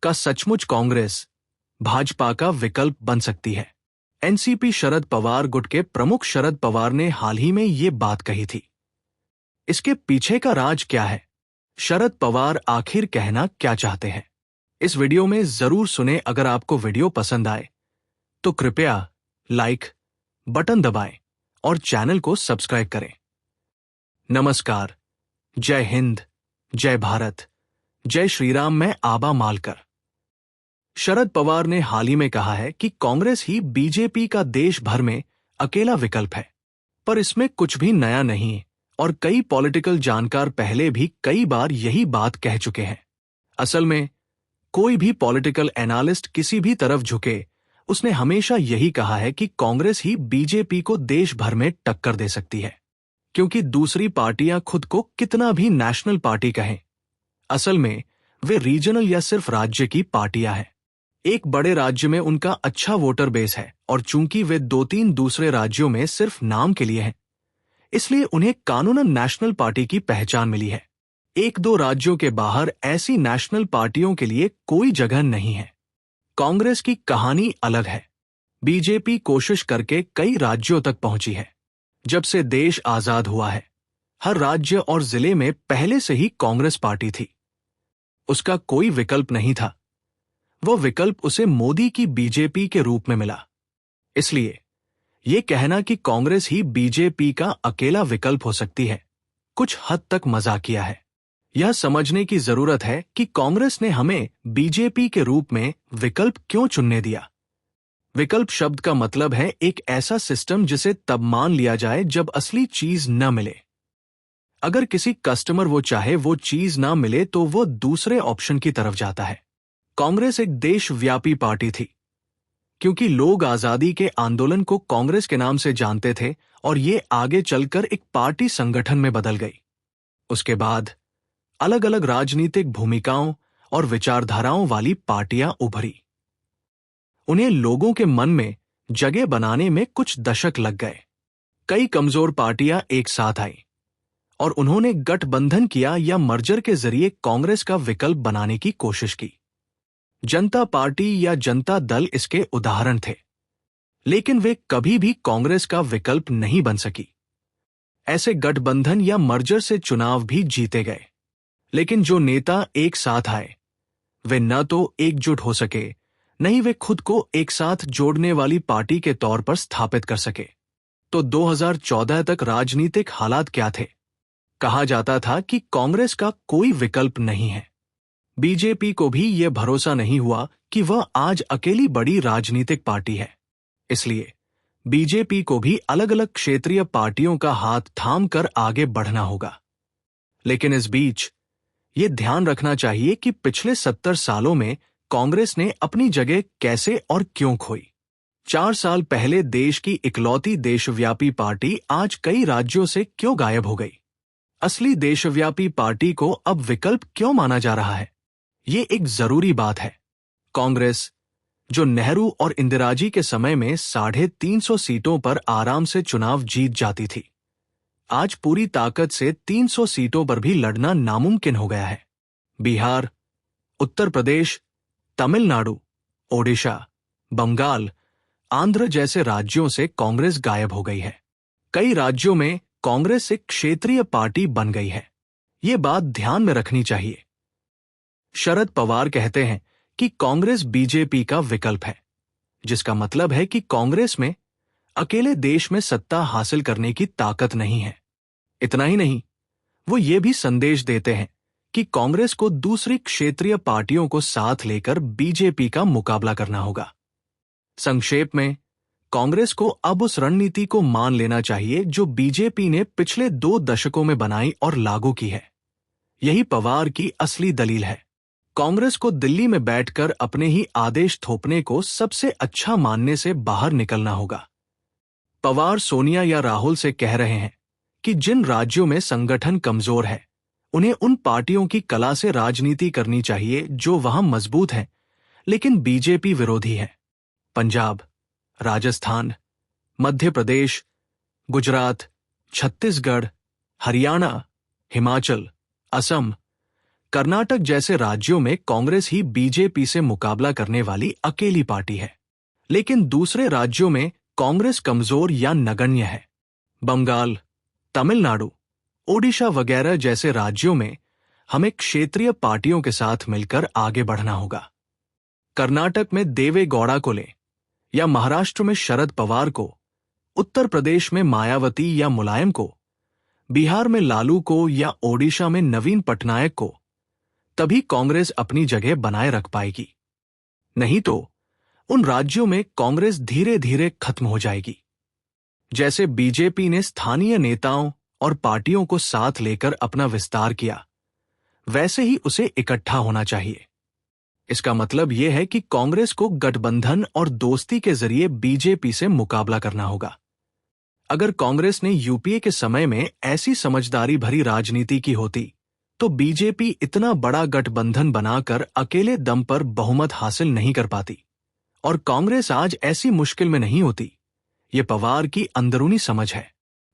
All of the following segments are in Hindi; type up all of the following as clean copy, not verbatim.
का सचमुच कांग्रेस भाजपा का विकल्प बन सकती है? एनसीपी शरद पवार गुट के प्रमुख शरद पवार ने हाल ही में ये बात कही थी। इसके पीछे का राज क्या है? शरद पवार आखिर कहना क्या चाहते हैं? इस वीडियो में जरूर सुने। अगर आपको वीडियो पसंद आए तो कृपया लाइक बटन दबाएं और चैनल को सब्सक्राइब करें। नमस्कार, जय हिंद, जय भारत, जय श्री राम। मैं आबा मालकर। शरद पवार ने हाल ही में कहा है कि कांग्रेस ही बीजेपी का देश भर में अकेला विकल्प है, पर इसमें कुछ भी नया नहीं है और कई पॉलिटिकल जानकार पहले भी कई बार यही बात कह चुके हैं। असल में कोई भी पॉलिटिकल एनालिस्ट किसी भी तरफ झुके, उसने हमेशा यही कहा है कि कांग्रेस ही बीजेपी को देश भर में टक्कर दे सकती है, क्योंकि दूसरी पार्टियां खुद को कितना भी नेशनल पार्टी कहें, असल में वे रीजनल या सिर्फ राज्य की पार्टियां हैं। एक बड़े राज्य में उनका अच्छा वोटर बेस है और चूंकि वे 2-3 दूसरे राज्यों में सिर्फ नाम के लिए हैं, इसलिए उन्हें कानूनन नेशनल पार्टी की पहचान मिली है। 1-2 राज्यों के बाहर ऐसी नेशनल पार्टियों के लिए कोई जगह नहीं है। कांग्रेस की कहानी अलग है। बीजेपी कोशिश करके कई राज्यों तक पहुंची है। जब से देश आजाद हुआ है, हर राज्य और जिले में पहले से ही कांग्रेस पार्टी थी। उसका कोई विकल्प नहीं था। वो विकल्प उसे मोदी की बीजेपी के रूप में मिला। इसलिए ये कहना कि कांग्रेस ही बीजेपी का अकेला विकल्प हो सकती है, कुछ हद तक मजाकिया है। यह समझने की जरूरत है कि कांग्रेस ने हमें बीजेपी के रूप में विकल्प क्यों चुनने दिया। विकल्प शब्द का मतलब है एक ऐसा सिस्टम जिसे तब मान लिया जाए जब असली चीज न मिले। अगर किसी कस्टमर वो चाहे वो चीज ना मिले तो वो दूसरे ऑप्शन की तरफ जाता है। कांग्रेस एक देशव्यापी पार्टी थी, क्योंकि लोग आजादी के आंदोलन को कांग्रेस के नाम से जानते थे और ये आगे चलकर एक पार्टी संगठन में बदल गई। उसके बाद अलग अलग राजनीतिक भूमिकाओं और विचारधाराओं वाली पार्टियां उभरी। उन्हें लोगों के मन में जगह बनाने में कुछ दशक लग गए। कई कमजोर पार्टियां एक साथ आईं और उन्होंने गठबंधन किया या मर्जर के जरिए कांग्रेस का विकल्प बनाने की कोशिश की। जनता पार्टी या जनता दल इसके उदाहरण थे, लेकिन वे कभी भी कांग्रेस का विकल्प नहीं बन सकी। ऐसे गठबंधन या मर्जर से चुनाव भी जीते गए, लेकिन जो नेता एक साथ आए, वे न तो एकजुट हो सके, न ही वे खुद को एक साथ जोड़ने वाली पार्टी के तौर पर स्थापित कर सके। तो 2014 तक राजनीतिक हालात क्या थे? कहा जाता था कि कांग्रेस का कोई विकल्प नहीं है। बीजेपी को भी यह भरोसा नहीं हुआ कि वह आज अकेली बड़ी राजनीतिक पार्टी है, इसलिए बीजेपी को भी अलग अलग क्षेत्रीय पार्टियों का हाथ थाम कर आगे बढ़ना होगा। लेकिन इस बीच ये ध्यान रखना चाहिए कि पिछले 70 सालों में कांग्रेस ने अपनी जगह कैसे और क्यों खोई। 4 साल पहले देश की इकलौती देशव्यापी पार्टी आज कई राज्यों से क्यों गायब हो गई? असली देशव्यापी पार्टी को अब विकल्प क्यों माना जा रहा है? ये एक जरूरी बात है। कांग्रेस, जो नेहरू और इंदिराजी के समय में 350 सीटों पर आराम से चुनाव जीत जाती थी, आज पूरी ताकत से 300 सीटों पर भी लड़ना नामुमकिन हो गया है। बिहार, उत्तर प्रदेश, तमिलनाडु, ओडिशा, बंगाल, आंध्र जैसे राज्यों से कांग्रेस गायब हो गई है। कई राज्यों में कांग्रेस एक क्षेत्रीय पार्टी बन गई है। ये बात ध्यान में रखनी चाहिए। शरद पवार कहते हैं कि कांग्रेस बीजेपी का विकल्प है, जिसका मतलब है कि कांग्रेस में अकेले देश में सत्ता हासिल करने की ताकत नहीं है। इतना ही नहीं, वो ये भी संदेश देते हैं कि कांग्रेस को दूसरी क्षेत्रीय पार्टियों को साथ लेकर बीजेपी का मुकाबला करना होगा। संक्षेप में, कांग्रेस को अब उस रणनीति को मान लेना चाहिए जो बीजेपी ने पिछले 2 दशकों में बनाई और लागू की है। यही पवार की असली दलील है। कांग्रेस को दिल्ली में बैठकर अपने ही आदेश थोपने को सबसे अच्छा मानने से बाहर निकलना होगा। पवार सोनिया या राहुल से कह रहे हैं कि जिन राज्यों में संगठन कमजोर है, उन्हें उन पार्टियों की कला से राजनीति करनी चाहिए जो वहां मजबूत हैं, लेकिन बीजेपी विरोधी है। पंजाब, राजस्थान, मध्य प्रदेश, गुजरात, छत्तीसगढ़, हरियाणा, हिमाचल, असम, कर्नाटक जैसे राज्यों में कांग्रेस ही बीजेपी से मुकाबला करने वाली अकेली पार्टी है, लेकिन दूसरे राज्यों में कांग्रेस कमजोर या नगण्य है। बंगाल, तमिलनाडु, ओडिशा वगैरह जैसे राज्यों में हमें क्षेत्रीय पार्टियों के साथ मिलकर आगे बढ़ना होगा। कर्नाटक में देवे गौड़ा को लें, या महाराष्ट्र में शरद पवार को, उत्तर प्रदेश में मायावती या मुलायम को, बिहार में लालू को या ओडिशा में नवीन पटनायक को, तभी कांग्रेस अपनी जगह बनाए रख पाएगी। नहीं तो उन राज्यों में कांग्रेस धीरे धीरे खत्म हो जाएगी। जैसे बीजेपी ने स्थानीय नेताओं और पार्टियों को साथ लेकर अपना विस्तार किया, वैसे ही उसे इकट्ठा होना चाहिए। इसका मतलब यह है कि कांग्रेस को गठबंधन और दोस्ती के जरिए बीजेपी से मुकाबला करना होगा। अगर कांग्रेस ने यूपीए के समय में ऐसी समझदारी भरी राजनीति की होती तो बीजेपी इतना बड़ा गठबंधन बनाकर अकेले दम पर बहुमत हासिल नहीं कर पाती और कांग्रेस आज ऐसी मुश्किल में नहीं होती। ये पवार की अंदरूनी समझ है।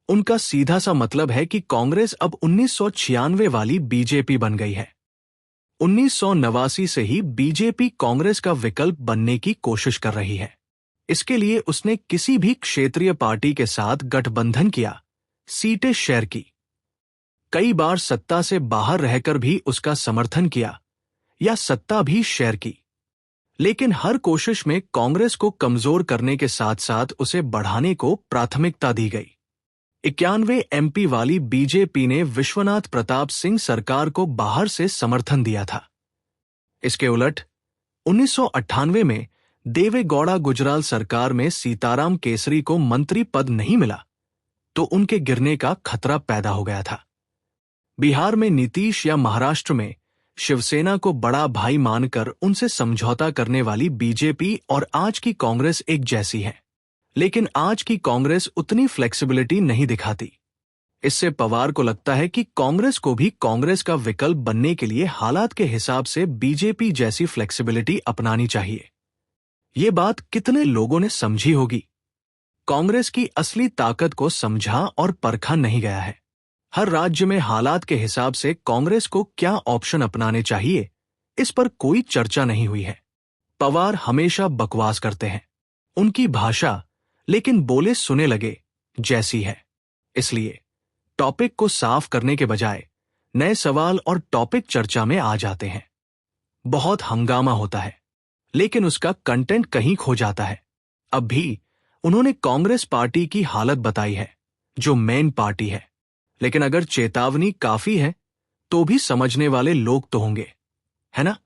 उनका सीधा सा मतलब है कि कांग्रेस अब 1996 वाली बीजेपी बन गई है। 1989 से ही बीजेपी कांग्रेस का विकल्प बनने की कोशिश कर रही है। इसके लिए उसने किसी भी क्षेत्रीय पार्टी के साथ गठबंधन किया, सीटें शेयर की, कई बार सत्ता से बाहर रहकर भी उसका समर्थन किया या सत्ता भी शेयर की, लेकिन हर कोशिश में कांग्रेस को कमजोर करने के साथ साथ उसे बढ़ाने को प्राथमिकता दी गई। 91 एमपी वाली बीजेपी ने विश्वनाथ प्रताप सिंह सरकार को बाहर से समर्थन दिया था। इसके उलट 1998 में देवे गौड़ा गुजराल सरकार में सीताराम केसरी को मंत्री पद नहीं मिला तो उनके गिरने का खतरा पैदा हो गया था। बिहार में नीतीश या महाराष्ट्र में शिवसेना को बड़ा भाई मानकर उनसे समझौता करने वाली बीजेपी और आज की कांग्रेस एक जैसी है, लेकिन आज की कांग्रेस उतनी फ्लेक्सिबिलिटी नहीं दिखाती। इससे पवार को लगता है कि कांग्रेस को भी कांग्रेस का विकल्प बनने के लिए हालात के हिसाब से बीजेपी जैसी फ्लेक्सिबिलिटी अपनानी चाहिए। ये बात कितने लोगों ने समझी होगी? कांग्रेस की असली ताकत को समझा और परखा नहीं गया है। हर राज्य में हालात के हिसाब से कांग्रेस को क्या ऑप्शन अपनाने चाहिए, इस पर कोई चर्चा नहीं हुई है। पवार हमेशा बकवास करते हैं, उनकी भाषा लेकिन बोले सुने लगे जैसी है। इसलिए टॉपिक को साफ करने के बजाय नए सवाल और टॉपिक चर्चा में आ जाते हैं। बहुत हंगामा होता है, लेकिन उसका कंटेंट कहीं खो जाता है। अब भी उन्होंने कांग्रेस पार्टी की हालत बताई है, जो मेन पार्टी है, लेकिन अगर चेतावनी काफी है तो भी समझने वाले लोग तो होंगे, है ना?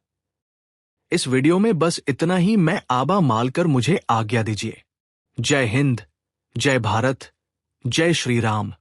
इस वीडियो में बस इतना ही। मैं आबा मालकर, मुझे आज्ञा दीजिए। जय हिंद, जय भारत, जय श्री राम।